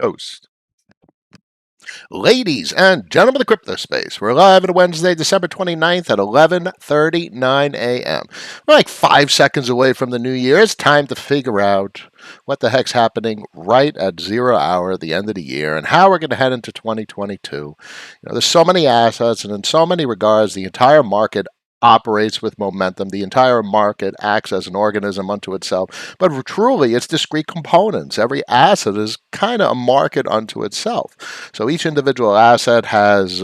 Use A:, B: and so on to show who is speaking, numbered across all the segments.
A: Host. Ladies and gentlemen of the crypto space, we're live on Wednesday, December 29th at 11:39 a.m. We're like 5 seconds away from the new year. It's time to figure out what the heck's happening right at 0 hour, the end of the year, and how we're going to head into 2022. There's so many assets, and in so many regards, the entire market operates with momentum. The entire market acts as an organism unto itself. But truly, it's discrete components. Every asset is kind of a market unto itself. So each individual asset has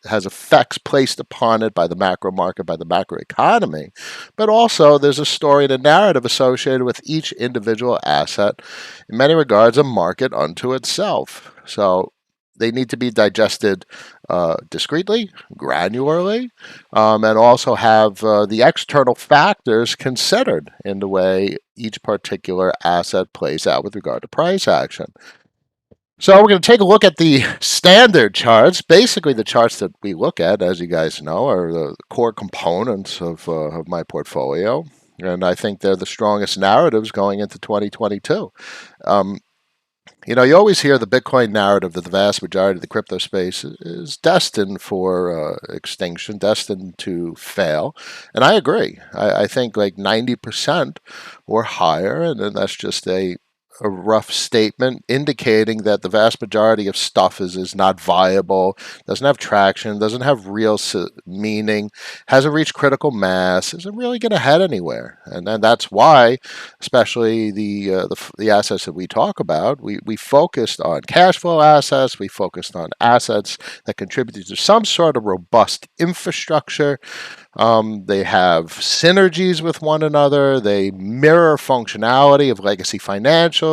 A: effects placed upon it by the macro market, by the macro economy. But also, there's a story and a narrative associated with each individual asset. In many regards, a market unto itself. So they need to be digested discreetly, granularly, and also have the external factors considered in the way each particular asset plays out with regard to price action. So we're going to take a look at the standard charts. Basically, the charts that we look at, as you guys know, are the core components of my portfolio. And I think they're the strongest narratives going into 2022. You always hear the Bitcoin narrative that the vast majority of the crypto space is destined for extinction, destined to fail. And I agree. I think like 90% or higher, and then that's just a rough statement indicating that the vast majority of stuff is not viable, doesn't have traction, doesn't have real meaning, hasn't reached critical mass, isn't really going to head anywhere. And that's why, especially the assets that we talk about, we focused on cash flow assets, we focused on assets that contribute to some sort of robust infrastructure. They have synergies with one another. They mirror functionality of legacy financials,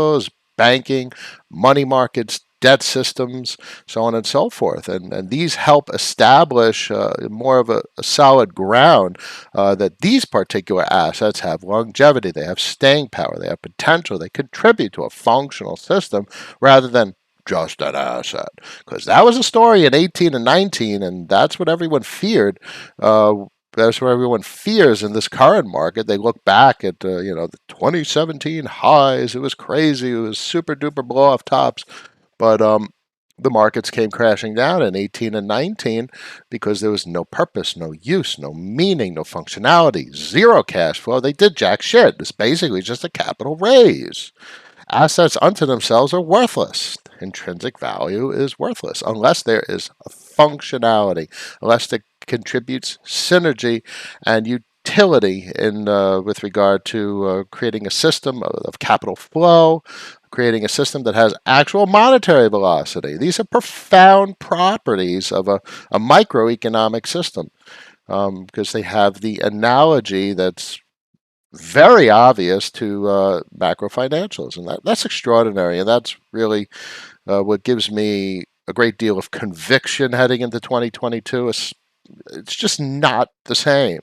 A: banking, money markets, debt systems, so on and so forth. And these help establish more of a solid ground that these particular assets have longevity, they have staying power, they have potential, they contribute to a functional system rather than just an asset. Because that was a story in 18 and 19, and that's what everyone feared. That's what everyone fears in this current market. They look back at the 2017 highs. It was crazy. It was super duper blow off tops, but the markets came crashing down in 18 and 19 because there was no purpose, no use, no meaning, no functionality, zero cash flow. They did jack shit. It's basically just a capital raise. Assets unto themselves are worthless. Intrinsic value is worthless unless there is a functionality, unless it contributes synergy and utility in with regard to creating a system of capital flow, creating a system that has actual monetary velocity. These are profound properties of a microeconomic system because they have the analogy that's very obvious to macro financials, and that's extraordinary, and that's really what gives me a great deal of conviction heading into 2022. It's just not the same,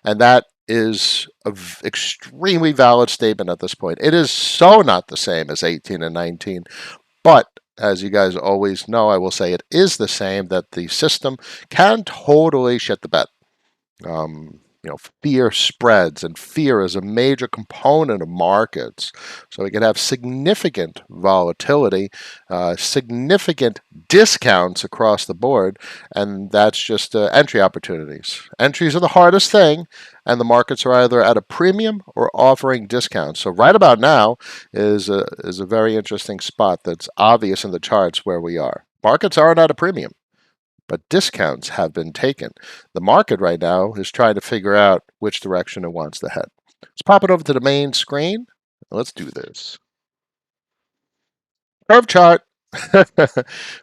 A: and that is an extremely valid statement at this point. It is so not the same as 18 and 19, but as you guys always know, I will say it is the same, that the system can totally shit the bed. Fear spreads, and fear is a major component of markets. So we can have significant volatility, significant discounts across the board, and that's just entry opportunities. Entries are the hardest thing, and the markets are either at a premium or offering discounts. So right about now is a very interesting spot that's obvious in the charts where we are. Markets aren't at a premium, but discounts have been taken. The market right now is trying to figure out which direction it wants to head. Let's pop it over to the main screen. Let's do this. Curve chart.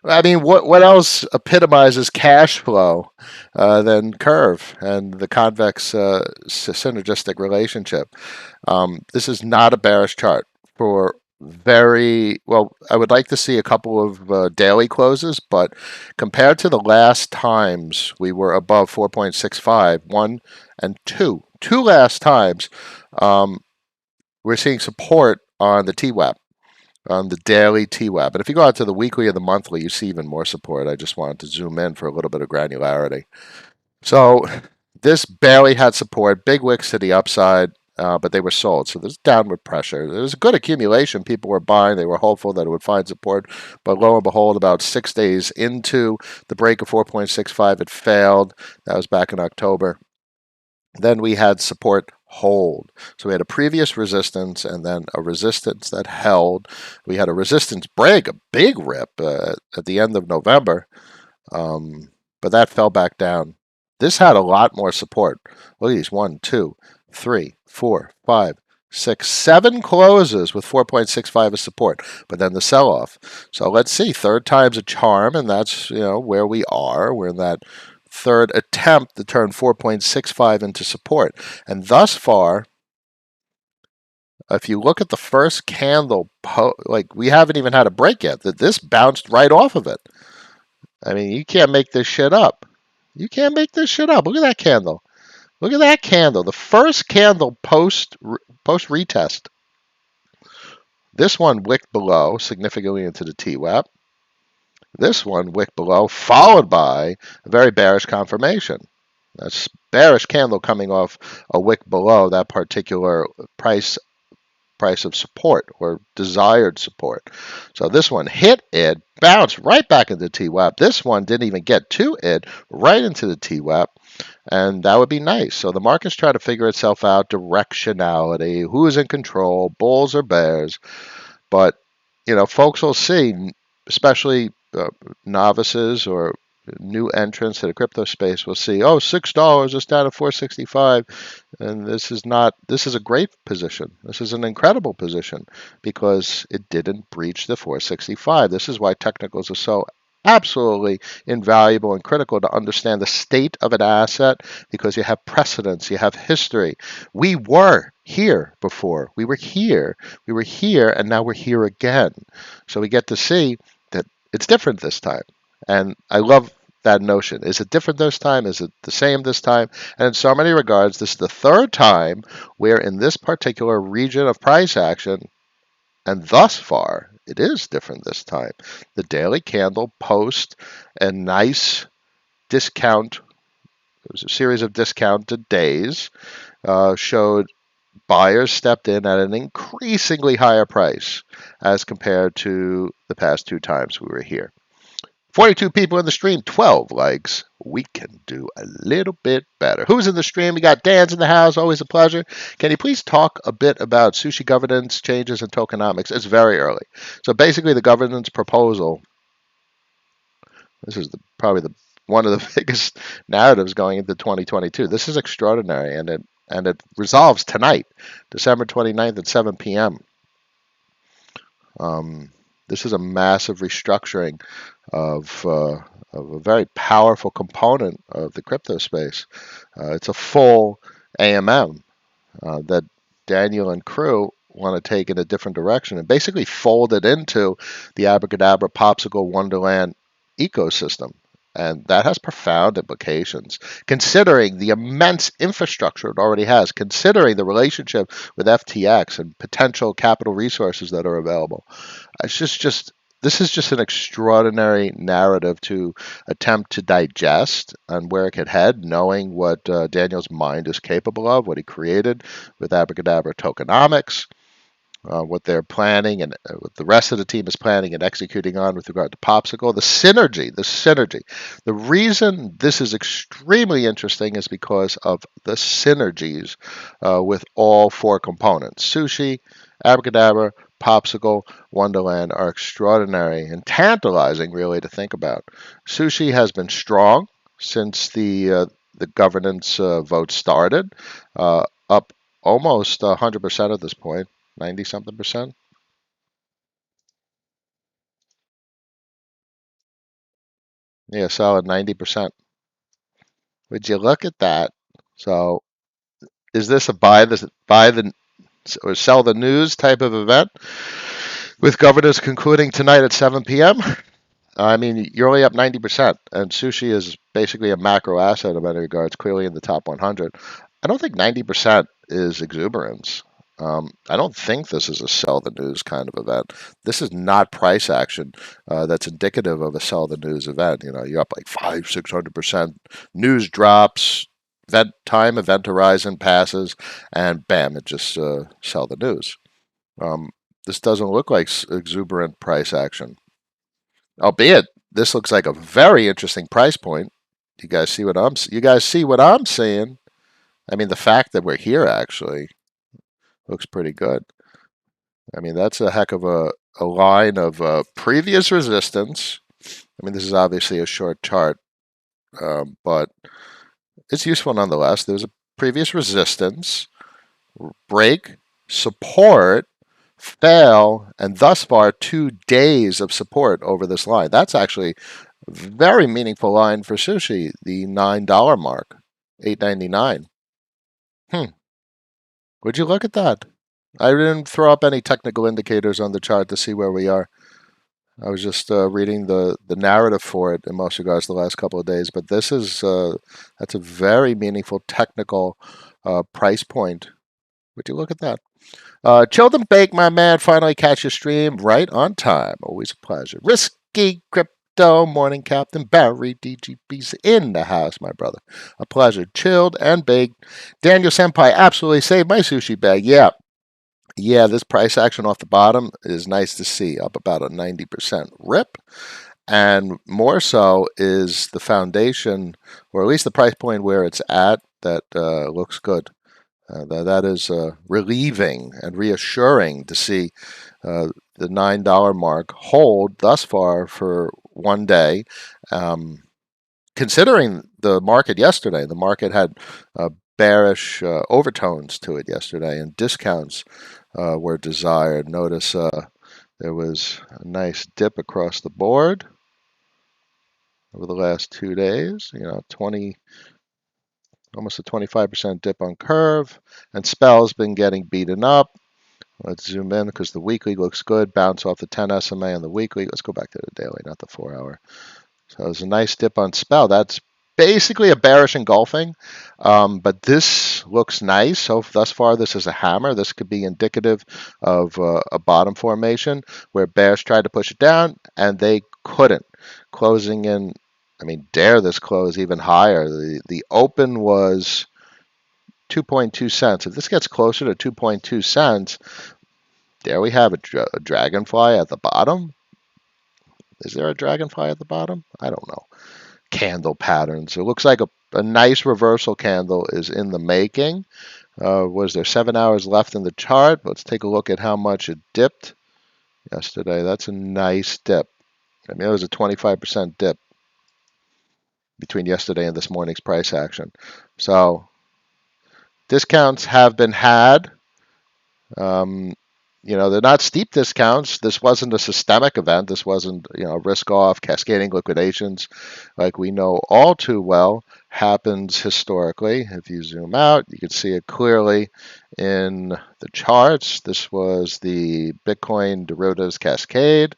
A: I mean, what else epitomizes cash flow than curve and the convex synergistic relationship? This is not a bearish chart for very well. I would like to see a couple of daily closes, but compared to the last times we were above 4.65, 1 and 2, two last times, we're seeing support on the TWAP, on the daily TWAP. And if you go out to the weekly or the monthly, you see even more support. I just wanted to zoom in for a little bit of granularity. So this barely had support, big wicks to the upside. but they were sold. So there's downward pressure. There was good accumulation. People were buying. They were hopeful that it would find support. But lo and behold, about 6 days into the break of 4.65, it failed. That was back in October. Then we had support hold. So we had a previous resistance and then a resistance that held. We had a resistance break, a big rip at the end of November, but that fell back down. This had a lot more support. Look at these: 1, 2, 3, 4, 5, 6, 7 closes with 4.65 as support, but then the sell-off. So let's see. Third time's a charm, and that's where we are. We're in that third attempt to turn 4.65 into support, and thus far, if you look at the first candle, like we haven't even had a break yet. That this bounced right off of it. I mean, you can't make this shit up. You can't make this shit up. Look at that candle. Look at that candle. The first candle post retest. This one wicked below, significantly into the TWAP. This one wicked below, followed by a very bearish confirmation. That's bearish candle coming off a wick below that particular price of support or desired support. So this one hit it, bounced right back into TWAP. This one didn't even get to it, right into the TWAP, and that would be nice. So the market's trying to figure itself out, directionality, who is in control, bulls or bears. But folks will see, especially novices or new entrants to the crypto space will see, oh, $6 is down to 465, and this is a great position. This is an incredible position because it didn't breach the 465. This is why technicals are so absolutely invaluable and critical to understand the state of an asset, because you have precedence, you have history. We were here before. We were here, and now we're here again. So we get to see that it's different this time. And I love that notion. Is it different this time? Is it the same this time? And in so many regards, this is the third time where in this particular region of price action, and thus far, it is different this time. The daily candle post a nice discount. It was a series of discounted days. Showed buyers stepped in at an increasingly higher price as compared to the past 2 times we were here. 42 people in the stream, 12 likes. We can do a little bit better. Who's in the stream? We got Dan's in the house. Always a pleasure. Can you please talk a bit about Sushi governance changes and tokenomics? It's very early. So basically, the governance proposal. This is probably one of the biggest narratives going into 2022. This is extraordinary, and it resolves tonight, December 29th at 7 p.m. This is a massive restructuring of a very powerful component of the crypto space. It's a full AMM that Daniel and crew want to take in a different direction and basically fold it into the Abracadabra Popsicle Wonderland ecosystem. And that has profound implications, considering the immense infrastructure it already has, considering the relationship with FTX and potential capital resources that are available. It's just this is just an extraordinary narrative to attempt to digest and where it could head, knowing what Daniel's mind is capable of, what he created with Abracadabra Tokenomics, what they're planning and what the rest of the team is planning and executing on with regard to Popsicle. The synergy. The reason this is extremely interesting is because of the synergies with all 4 components. Sushi, Abracadabra, Popsicle, Wonderland are extraordinary and tantalizing, really, to think about. Sushi has been strong since the governance vote started, up almost 100% at this point. 90 something percent. Yeah, solid 90%. Would you look at that? So, is this a buy the or sell the news type of event with governors concluding tonight at 7 p.m.? I mean, you're only up 90%, and Sushi is basically a macro asset in many regards, clearly in the top 100. I don't think 90% is exuberance. I don't think this is a sell the news kind of event. This is not price action that's indicative of a sell the news event. You're up like 500, 600%. News drops, event horizon passes, and bam, it just sell the news. Um, this doesn't look like exuberant price action, albeit this looks like a very interesting price point. You guys see what I'm seeing? I mean, the fact that we're here actually looks pretty good. I mean, that's a heck of a line of previous resistance. I mean, this is obviously a short chart, but it's useful nonetheless. There's a previous resistance, break, support, fail, and thus far 2 days of support over this line. That's actually a very meaningful line for sushi, the $9 mark, $8.99. Would you look at that? I didn't throw up any technical indicators on the chart to see where we are. I was just reading the narrative for it in most regards the last couple of days, but this is that's a very meaningful technical price point. Would you look at that? Chilled and Bake, my man, finally catch your stream right on time. Always a pleasure. Risky Crypto, Morning Captain, Barry DGB's in the house, my brother. A pleasure. Chilled and Baked. Daniel Senpai absolutely saved my sushi bag. Yeah. Yeah, this price action off the bottom is nice to see, up about a 90% rip. And more so is the foundation, or at least the price point where it's at, that looks good. That is relieving and reassuring to see the $9 mark hold thus far for one day. Considering the market yesterday, the market had bearish overtones to it yesterday, and discounts were desired. Notice there was a nice dip across the board over the last 2 days. You know, almost a 25% dip on curve, and Spell's been getting beaten up. Let's zoom in because the weekly looks good. Bounce off the 10 SMA on the weekly. Let's go back to the daily, not the 4 hour. So there's a nice dip on Spell. That's basically a bearish engulfing, but this looks nice. So thus far, this is a hammer. This could be indicative of a bottom formation where bears tried to push it down and they couldn't. Closing in, I mean, dare this close even higher. The open was 2.2 cents. If this gets closer to 2.2 cents, there we have a dragonfly at the bottom. Is there a dragonfly at the bottom? I don't know. Candle patterns. It looks like a nice reversal candle is in the making. Was there 7 hours left in the chart? Let's take a look at how much it dipped yesterday. That's a nice dip. I mean, it was a 25% dip between yesterday and this morning's price action. So discounts have been had. You know, they're not steep discounts. This wasn't a systemic event. This wasn't, you know, risk off, cascading liquidations like we know all too well happens historically. If you zoom out, you can see it clearly in the charts. This was the Bitcoin derivatives cascade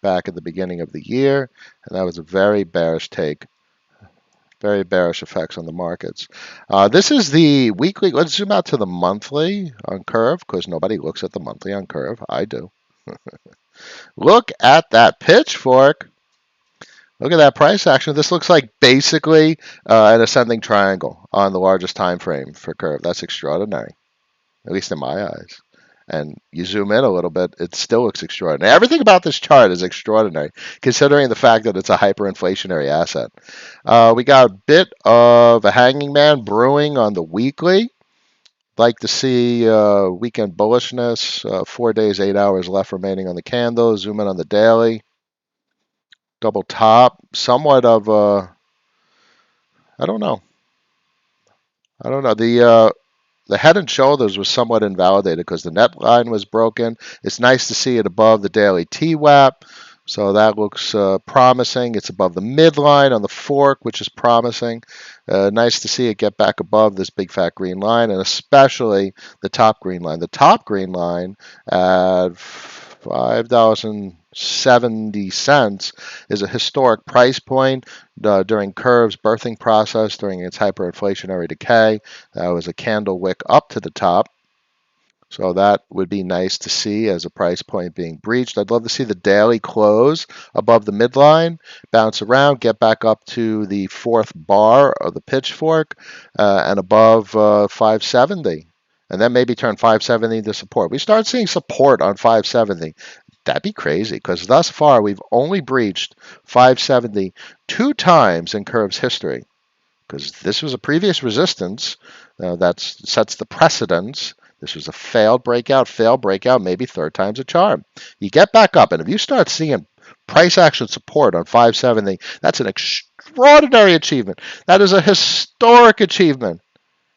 A: back at the beginning of the year, and that was a very bearish take. Very bearish effects on the markets. This is the weekly. Let's zoom out to the monthly on curve because nobody looks at the monthly on curve. I do. Look at that pitchfork. Look at that price action. This looks like basically an ascending triangle on the largest time frame for curve. That's extraordinary, at least in my eyes. And you zoom in a little bit, it still looks extraordinary. Everything about this chart is extraordinary, considering the fact that it's a hyperinflationary asset. We got a bit of a hanging man brewing on the weekly. Like to see weekend bullishness. 4 days, 8 hours left remaining on the candle. Zoom in on the daily. Double top. Somewhat of a, I don't know. I don't know. The head and shoulders was somewhat invalidated because the net line was broken. It's nice to see it above the daily TWAP, so that looks promising. It's above the midline on the fork, which is promising. Nice to see it get back above this big fat green line, and especially the top green line. The top green line at $5.70 is a historic price point during Curve's birthing process, during its hyperinflationary decay. That was a candle wick up to the top. So that would be nice to see as a price point being breached. I'd love to see the daily close above the midline, bounce around, get back up to the fourth bar of the pitchfork, and above 570. And then maybe turn 570 to support. We start seeing support on 570. That'd be crazy because thus far we've only breached 570 two times in Curve's history because this was a previous resistance that sets the precedence. This was a failed breakout, maybe third time's a charm. You get back up, and if you start seeing price action support on 570, that's an extraordinary achievement. That is a historic achievement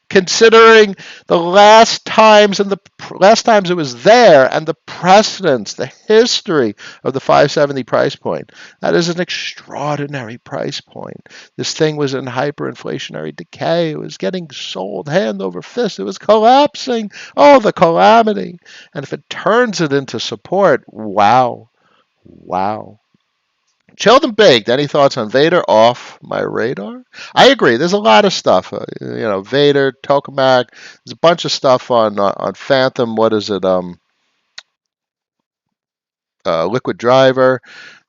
A: considering the last times it was there and the precedence, the history of the 570 price point. That is an extraordinary price point. This thing was in hyperinflationary decay. It was getting sold hand over fist. It was collapsing. Oh, the calamity. And if it turns it into support, wow. Wow. Chilled and baked. Any thoughts on Vader? Off my radar. I agree. There's a lot of stuff. Vader, Tokamak. There's a bunch of stuff on Phantom. What is it? Liquid Driver.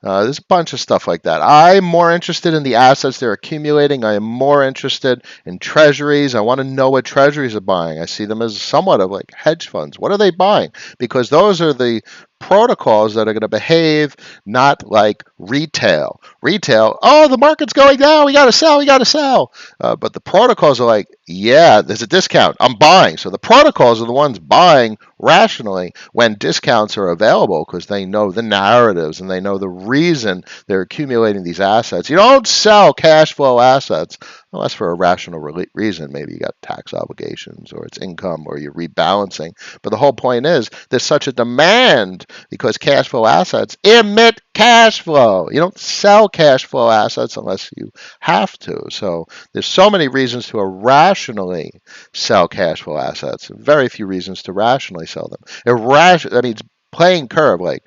A: There's a bunch of stuff like that. I'm more interested in the assets they're accumulating. I am more interested in treasuries. I want to know what treasuries are buying. I see them as somewhat of like hedge funds. What are they buying? Because those are the protocols that are going to behave not like retail. Retail, oh, the market's going down. We got to sell. We got to sell. But the protocols are like, yeah, there's a discount. I'm buying. So the protocols are the ones buying rationally when discounts are available because they know the narratives and they know the reason they're accumulating these assets. You don't sell cash flow assets unless for a rational reason. Maybe you got tax obligations or it's income or you're rebalancing. But the whole point is there's such a demand because cash flow assets emit cash flow. You don't sell cash flow assets unless you have to. So there's so many reasons to irrationally sell cash flow assets. Very few reasons to rationally sell them. I mean, playing curve, like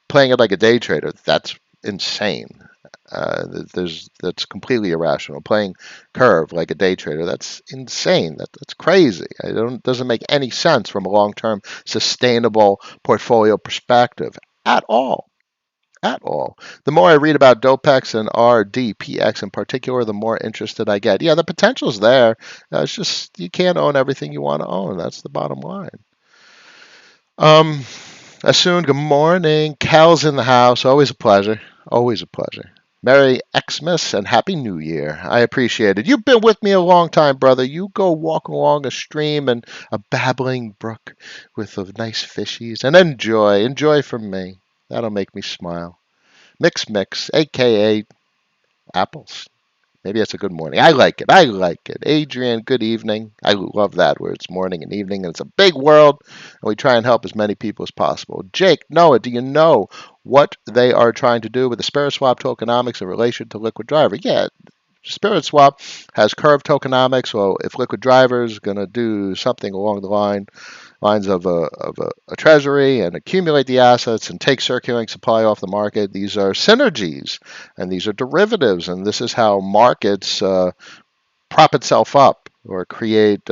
A: playing it like a day trader, that's insane. That's completely irrational. Playing curve like a day trader, that's insane. That's crazy. Doesn't make any sense from a long-term sustainable portfolio perspective at all. At all. The more I read about DOPEX and RDPX in particular, the more interested I get. Yeah, the potential's there. It's just you can't own everything you want to own. That's the bottom line. Um, Asun, good morning. Cal's in the house. Always a pleasure. Always a pleasure. Merry Xmas and Happy New Year. I appreciate it. You've been with me a long time, brother. You go walk along a stream and a babbling brook with the nice fishies and enjoy. Enjoy from me. That'll make me smile. Mix, aka apples. Maybe that's a good morning. I like it. I like it. Adrian, good evening. I love that where it's morning and evening and it's a big world and we try and help as many people as possible. Jake, Noah, do you know what they are trying to do with the Spirit Swap tokenomics in relation to Liquid Driver? Yeah, Spirit Swap has curve tokenomics. So if Liquid Driver is going to do something along the lines of a treasury and accumulate the assets and take circulating supply off the market. These are synergies and these are derivatives, and this is how markets prop itself up or create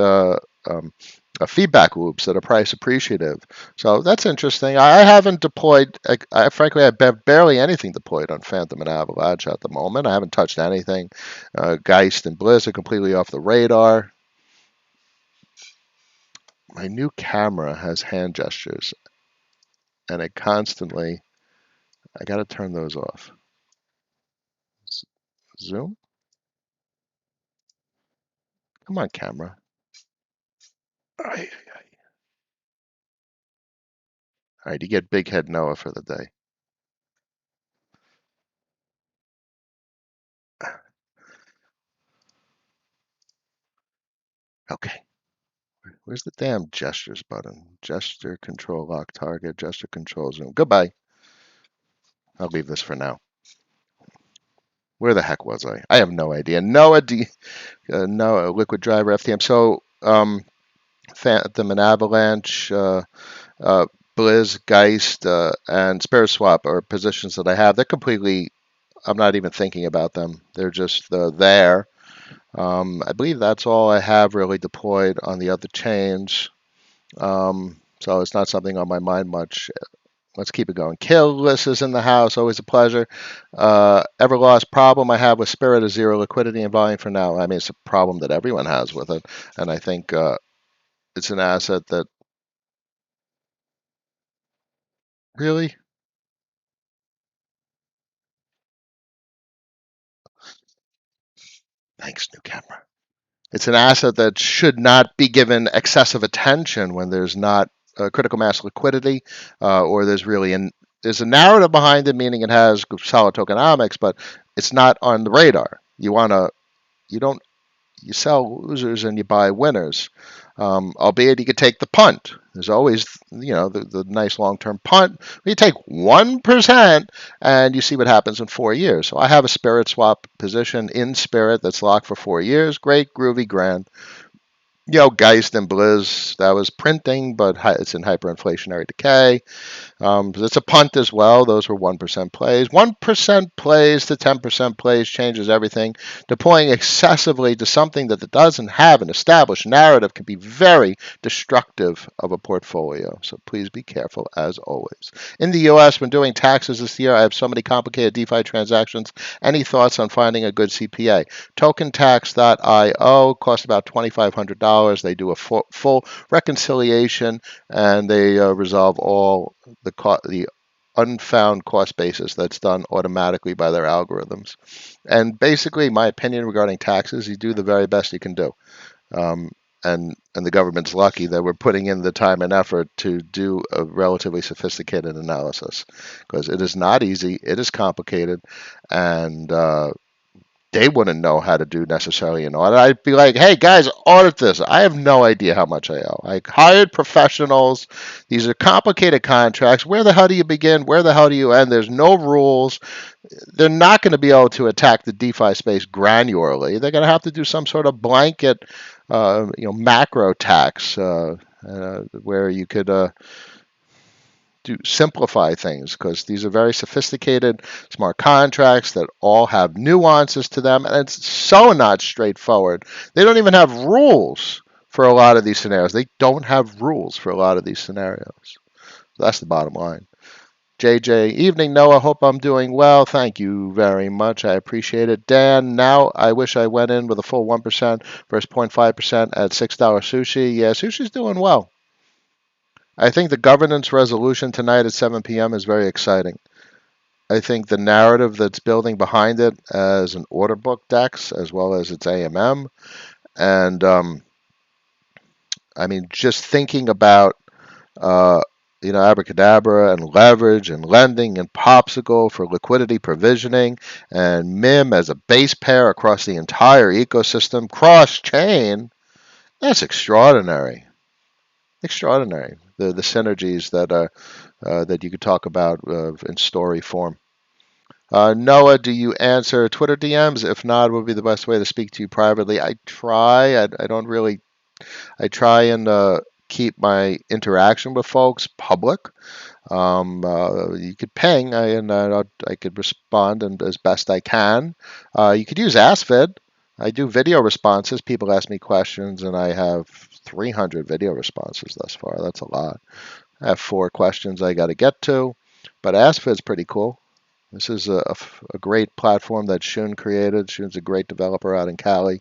A: feedback loops that are price appreciative. So that's interesting. I haven't deployed, frankly, I have barely anything deployed on Phantom and Avalanche at the moment. I haven't touched anything. Geist and Blizz are completely off the radar. My new camera has hand gestures and it constantly, I got to turn those off. Zoom? Come on, camera. All right, you get Big Head Noah for the day. Okay, where's the damn gestures button? Gesture, control, lock target, gesture, control, zoom. Goodbye. I'll leave this for now. Where the heck was I? I have no idea. Noah, no, Liquid Driver, FTM. So, Phantom and Avalanche, Blizz, Geist, and Spirit Swap are positions that I have. They're completely, I'm not even thinking about them. They're just there. I believe that's all I have really deployed on the other chains. So it's not something on my mind much. Let's keep it going. Killless is in the house. Always a pleasure. Ever lost problem I have with Spirit is zero liquidity and volume for now. I mean, it's a problem that everyone has with it, and I think it's an asset that really. Thanks, new camera. It's an asset that should not be given excessive attention when there's not critical mass liquidity, or there's a narrative behind it, meaning it has solid tokenomics, but it's not on the radar. You don't you sell losers and you buy winners. Albeit you could take the punt. There's always, the nice long-term punt. You take 1% and you see what happens in 4 years. So I have a Spirit swap position in Spirit that's locked for 4 years. Great, groovy, grand. Geist and Blizz, that was printing, but it's in hyperinflationary decay. It's a punt as well. Those were 1% plays. 1% plays to 10% plays changes everything. Deploying excessively to something that doesn't have an established narrative can be very destructive of a portfolio. So please be careful as always. In the US, when doing taxes this year, I have so many complicated DeFi transactions. Any thoughts on finding a good CPA? TokenTax.io costs about $2,500. They do a full reconciliation and they resolve all the unfound cost basis that's done automatically by their algorithms. And basically, my opinion regarding taxes, you do the very best you can do. Um, and the government's lucky that we're putting in the time and effort to do a relatively sophisticated analysis because it is not easy, it is complicated, and they wouldn't know how to do necessarily an audit. I'd be like, hey guys, audit this. I have no idea how much I owe. I hired professionals. These are complicated contracts. Where the hell do you begin? Where the hell do you end? There's no rules. They're not going to be able to attack the DeFi space granularly. They're going to have to do some sort of blanket, macro tax where you could to simplify things because these are very sophisticated smart contracts that all have nuances to them and it's so not straightforward. They don't even have rules for a lot of these scenarios. They don't have rules for a lot of these scenarios. That's the bottom line. JJ, evening Noah, hope I'm doing well. Thank you very much. I appreciate it. Dan, now I wish I went in with a full 1% versus 0.5% at $6 sushi. Yeah, sushi's doing well. I think the governance resolution tonight at 7 p.m. is very exciting. I think the narrative that's building behind it as an order book DEX as well as its AMM. And I mean, just thinking about, uh, Abracadabra and leverage and lending and Popsicle for liquidity provisioning and MIM as a base pair across the entire ecosystem, cross chain. That's extraordinary. Extraordinary. The synergies that you could talk about in story form. Noah, do you answer Twitter DMs? If not, what would be the best way to speak to you privately? I try. I don't really. I try and keep my interaction with folks public. You could ping, I could respond and as best I can. You could use AskVid. I do video responses. People ask me questions, and I have 300 video responses thus far. That's a lot. I have 4 questions I got to get to, but AskVid's pretty cool. This is a great platform that Shun created. Shun's a great developer out in Cali,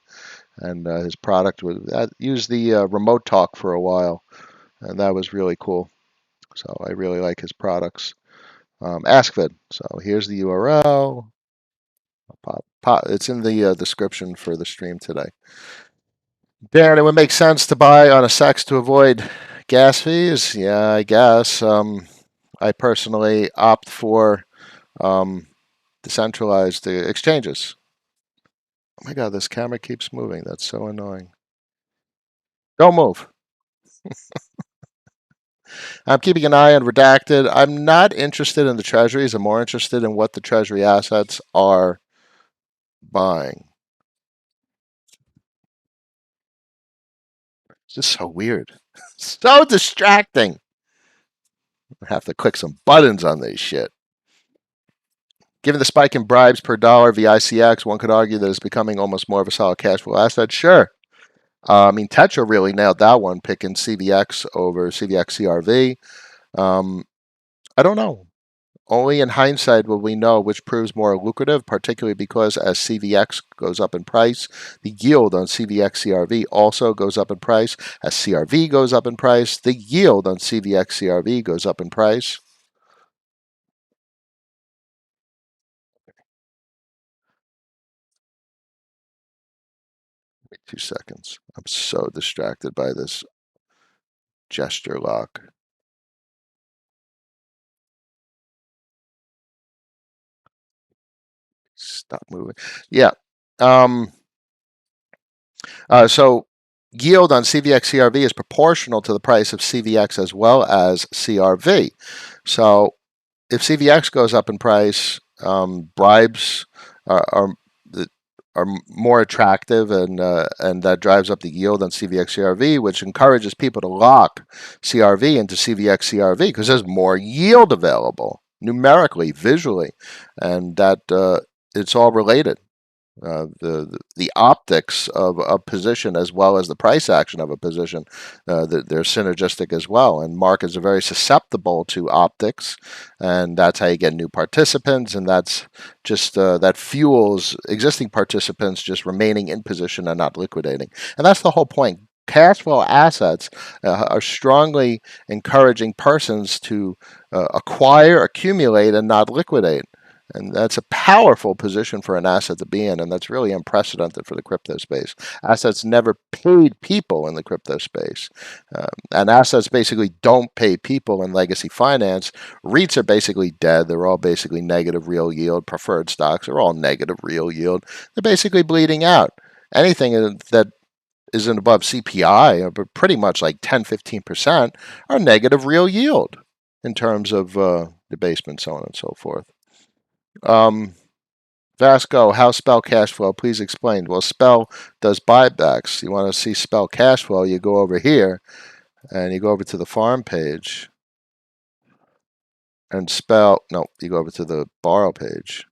A: and his product was I used the remote talk for a while, and that was really cool. So I really like his products. AskVid. So here's the URL. It's in the description for the stream today. Darren, it would make sense to buy on a SEX to avoid gas fees. Yeah, I guess. I personally opt for um, decentralized exchanges. Oh my God, this camera keeps moving. That's so annoying. Don't move. I'm keeping an eye on redacted. I'm not interested in the treasuries. I'm more interested in what the treasury assets are buying. It's just so weird. So distracting. I have to click some buttons on this shit. Given the spike in bribes per dollar via ICX, one could argue that it's becoming almost more of a solid cash flow asset. Sure. I mean, Tetra really nailed that one, picking CVX over CVX CRV. Um, I don't know. Only in hindsight will we know which proves more lucrative, particularly because as CVX goes up in price, the yield on CVX CRV also goes up in price. As CRV goes up in price, the yield on CVX CRV goes up in price. 2 seconds. I'm so distracted by this gesture lock. Stop moving. Yeah. Um, so yield on CVX CRV is proportional to the price of CVX as well as CRV. So if CVX goes up in price, bribes are are more attractive, and that drives up the yield on CVX CRV, which encourages people to lock CRV into CVX CRV because there's more yield available numerically, visually, and that it's all related. The optics of a position as well as the price action of a position, they're synergistic as well. And markets are very susceptible to optics, and that's how you get new participants, and that's just that fuels existing participants just remaining in position and not liquidating. And that's the whole point. Cash flow assets are strongly encouraging persons to acquire, accumulate, and not liquidate. And that's a powerful position for an asset to be in, and that's really unprecedented for the crypto space. Assets never paid people in the crypto space, and assets basically don't pay people in legacy finance. REITs are basically dead. They're all basically negative real yield. Preferred stocks are all negative real yield. They're basically bleeding out. Anything that isn't above CPI, but pretty much like 10-15%, are negative real yield in terms of debasement, so on and so forth. Um, Vasco, how Spell cash flow? Please explain. Well, Spell does buybacks. You want to see Spell cash flow? You go over here and you go over to the farm page and Spell. No, you go over to the borrow page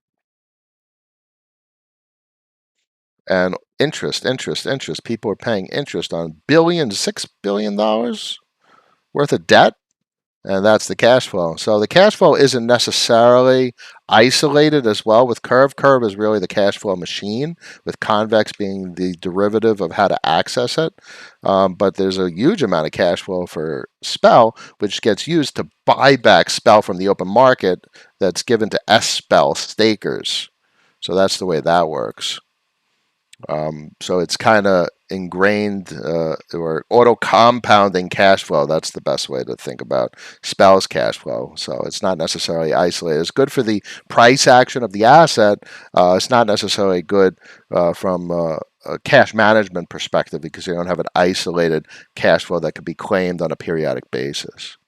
A: and interest. People are paying interest on billions, $6 billion worth of debt. And that's the cash flow. So the cash flow isn't necessarily isolated as well with Curve. Curve is really the cash flow machine, with convex being the derivative of how to access it. But there's a huge amount of cash flow for Spell, which gets used to buy back Spell from the open market that's given to S Spell stakers. So that's the way that works. So it's kind of ingrained or auto compounding cash flow. That's the best way to think about Spell's cash flow. So it's not necessarily isolated. It's good for the price action of the asset. It's not necessarily good from a cash management perspective because you don't have an isolated cash flow that could be claimed on a periodic basis.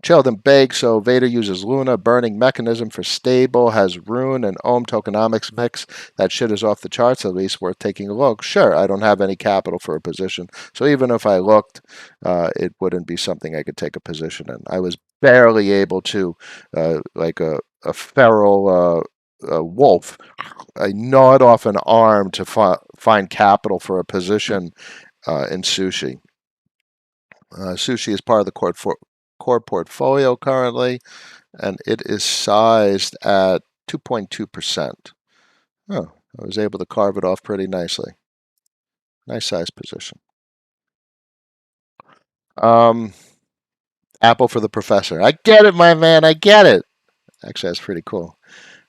A: Chilled and baked. So Vader uses Luna burning mechanism for stable, has Rune and Ohm tokenomics mix. That shit is off the charts, at least worth taking a look. Sure, I don't have any capital for a position. So even if I looked, it wouldn't be something I could take a position in. I was barely able to, like a feral wolf, I gnawed off an arm to find capital for a position in Sushi. Sushi is part of the core portfolio currently, and it is sized at 2.2%. Oh, I was able to carve it off pretty nicely. Nice size position. Um, Apple for the professor. I get it, my man. I get it. Actually, that's pretty cool.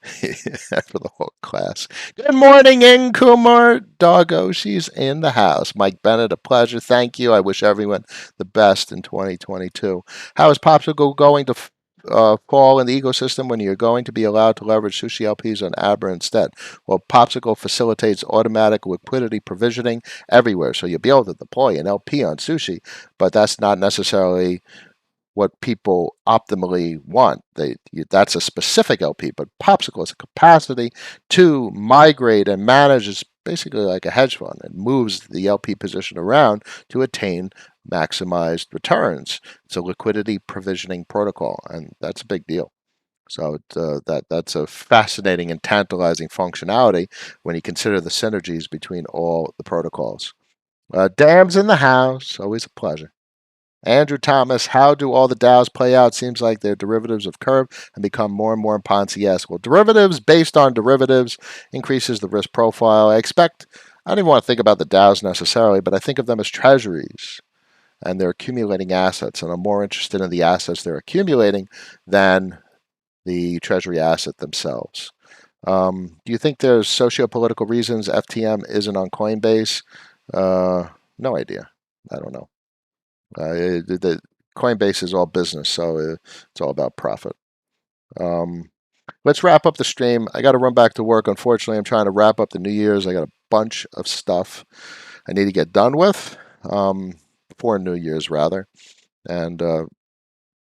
A: For the whole class. Good morning, Kumar. Doggo, she's in the house. Mike Bennett, a pleasure. Thank you. I wish everyone the best in 2022. How is Popsicle going to fall in the ecosystem when you're going to be allowed to leverage Sushi LPs on Aber instead? Well, Popsicle facilitates automatic liquidity provisioning everywhere, so you'll be able to deploy an LP on Sushi, but that's not necessarily what people optimally want. That's a specific LP, but Popsicle has a capacity to migrate and manage. It's basically like a hedge fund. It moves the LP position around to attain maximized returns. It's a liquidity provisioning protocol, and that's a big deal. So that's a fascinating and tantalizing functionality when you consider the synergies between all the protocols. Dams in the house. Always a pleasure. Andrew Thomas, how do all the DAOs play out? Seems like they're derivatives of Curve and become more and more in Ponzi. Yes, well, derivatives based on derivatives increases the risk profile. I don't even want to think about the DAOs necessarily, but I think of them as treasuries and they're accumulating assets. And I'm more interested in the assets they're accumulating than the treasury asset themselves. Do you think there's socio-political reasons FTM isn't on Coinbase? No idea. I don't know. The Coinbase is all business, so it's all about profit. Um, let's wrap up the stream. I got to run back to work. Unfortunately, I'm trying to wrap up the New Year's. I got a bunch of stuff I need to get done with before New Year's, rather. And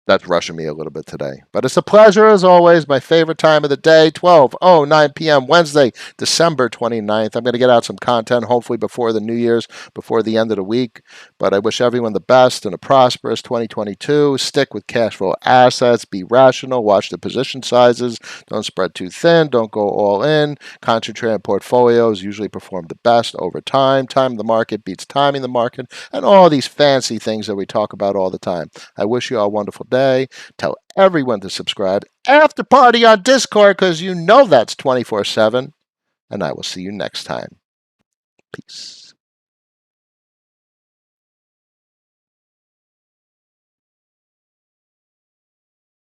A: that's rushing me a little bit today. But it's a pleasure as always. My favorite time of the day, 12:09 p.m. Wednesday, December 29th. I'm going to get out some content hopefully before the New Year's, before the end of the week. But I wish everyone the best and a prosperous 2022. Stick with cash flow assets. Be rational. Watch the position sizes. Don't spread too thin. Don't go all in. Concentrate on portfolios. Usually perform the best over time. Time the market beats timing the market. And all these fancy things that we talk about all the time. I wish you all a wonderful day. Tell everyone to subscribe. After party on Discord because you know that's 24/7. And I will see you next time. Peace.